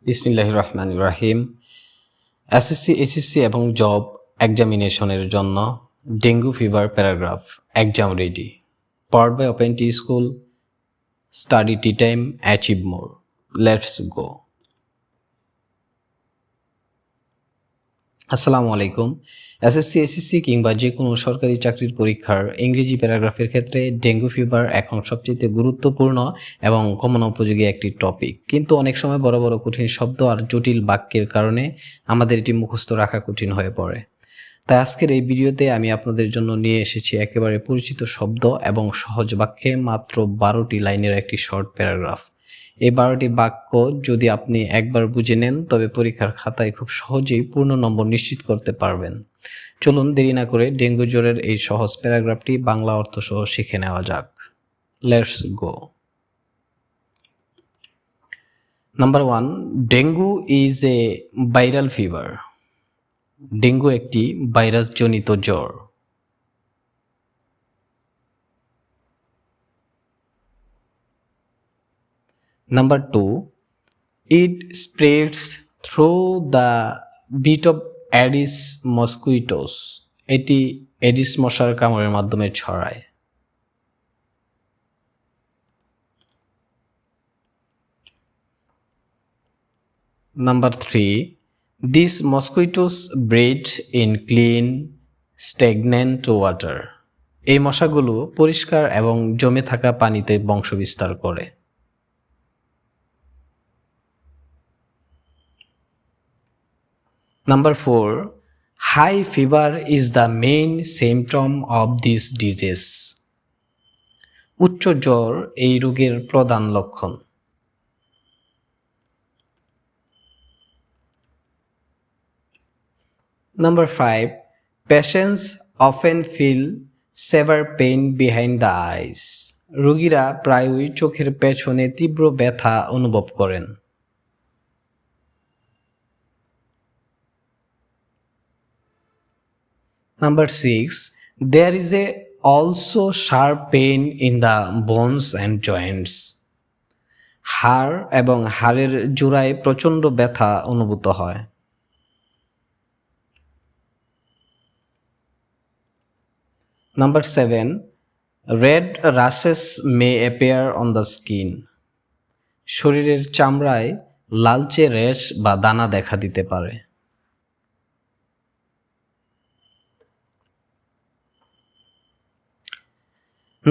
বিসমিল্লাহির রহমানির রহিম। এসএসসি, এইচএসসি এবং জব এক্সামিনেশনের জন্য dengue fever paragraph exam ready. Powered by open T school, study T time, achieve more. Let's go. আসসালামু আলাইকুম। এসএসসি, এইচএসসি কিংবা যে কোনো সরকারি চাকরির পরীক্ষার ইংরেজি প্যারাগ্রাফের ক্ষেত্রে ডেঙ্গু ফিভার এখন সবচেয়ে গুরুত্বপূর্ণ এবং কমন উপযোগী একটি টপিক। কিন্তু অনেক সময় বড় বড় কঠিন শব্দ আর জটিল বাক্যের কারণে আমাদের এটি মুখস্থ রাখা কঠিন হয়ে পড়ে। তাই আজকের এই ভিডিওতে আমি আপনাদের জন্য নিয়ে এসেছি একেবারে পরিচিত শব্দ এবং সহজ বাক্যে মাত্র 12টি লাইনের একটি শর্ট প্যারাগ্রাফ। এই 12টি বাক্য যদি আপনি একবার বুঝে নেন তবে পরীক্ষার খাতায় খুব সহজেই পূর্ণ নম্বর নিশ্চিত করতে পারবেন। চলুন দেরি না করে ডেঙ্গু জ্বরের এই সহজ প্যারাগ্রাফটি বাংলা অর্থ সহ শিখে নেওয়া যাক। Let's go. Number 1, dengue is a viral fever. Dengue একটি ভাইরাসজনিত জ্বর। Number 2, it spreads through the bit of Aedes mosquitoes. এটি এডিস মশার কামড়ের মাধ্যমে ছড়ায়। Number 3, these mosquitoes breed in clean, stagnant water. এই মশাগুলো পরিষ্কার এবং জমে থাকা পানিতে বংশবিস্তার করে। Number 4, high fever is the main symptom of this disease. উচ্চ জ্বর এই রোগের প্রধান লক্ষণ। Number 5, patients often feel severe pain behind the eyes. রোগীরা প্রায়ই চোখের পেছনে তীব্র ব্যথা অনুভব করেন। Number 6, there is also sharp pain in the bones and joints. হাড় এবং হাড়ের জোড়ায় প্রচণ্ড ব্যথা অনুভূত হয়। Number 7, red rashes may appear on the skin. শরীরের চামড়ায় লালচে রেশ বা দানা দেখা দিতে পারে।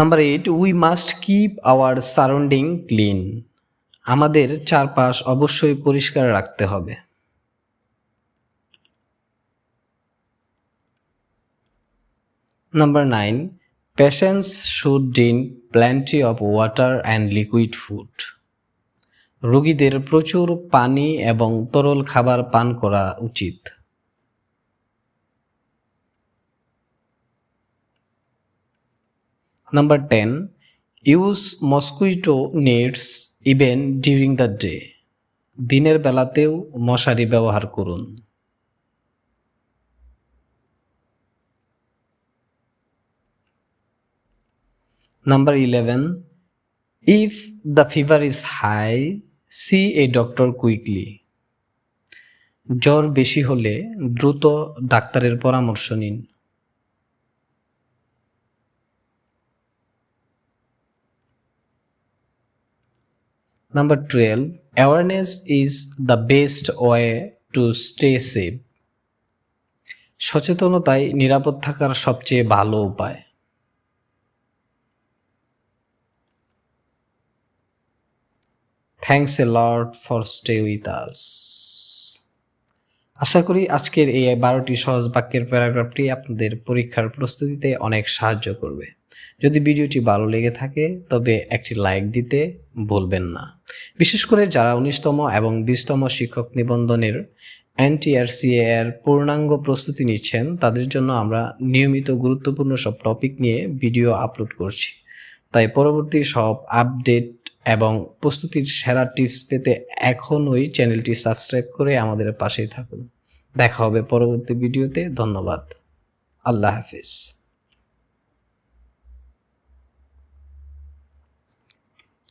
Number 8, we must keep our surrounding clean. আমাদের চারপাশ অবশ্যই পরিষ্কার রাখতে হবে। Number 9, patients should drink plenty of water and liquid food. রোগীদের প্রচুর পানি এবং তরল খাবার পান করা উচিত। Number 10, use mosquito nets even during the day. দিনের বেলাতেও মশারি ব্যবহার করুন। Number 11, if the fever is high, see a doctor quickly. জ্বর বেশি হলে দ্রুত ডাক্তারের পরামর্শ নিন। Number 12, awareness is the best way to stay safe. সচেতনতাই নিরাপদ থাকার সবচেয়ে ভালো উপায়। Thanks a lot for stay with us. আশা করি আজকের এই 12টি সহজ বাক্যের প্যারাগ্রাফটি আপনাদের পরীক্ষার প্রস্তুতিতে অনেক সাহায্য করবে। যদি ভিডিওটি ভালো লেগে থাকে তবে একটি লাইক দিতে ভুলবেন না। বিশেষ করে যারা 19তম এবং 20তম শিক্ষক নিবন্ধনের NTRCA এর পূর্ণাঙ্গ প্রস্তুতি নিচ্ছেন তাদের জন্য আমরা নিয়মিত গুরুত্বপূর্ণ সব টপিক নিয়ে ভিডিও আপলোড করছি। তাই পরবর্তী সব আপডেট এবং প্রস্তুতির সেরা টিপস পেতে এখনই চ্যানেলটি সাবস্ক্রাইব করে আমাদের পাশেই থাকুন। দেখা হবে পরবর্তী ভিডিওতে। ধন্যবাদ। আল্লাহ হাফেজ।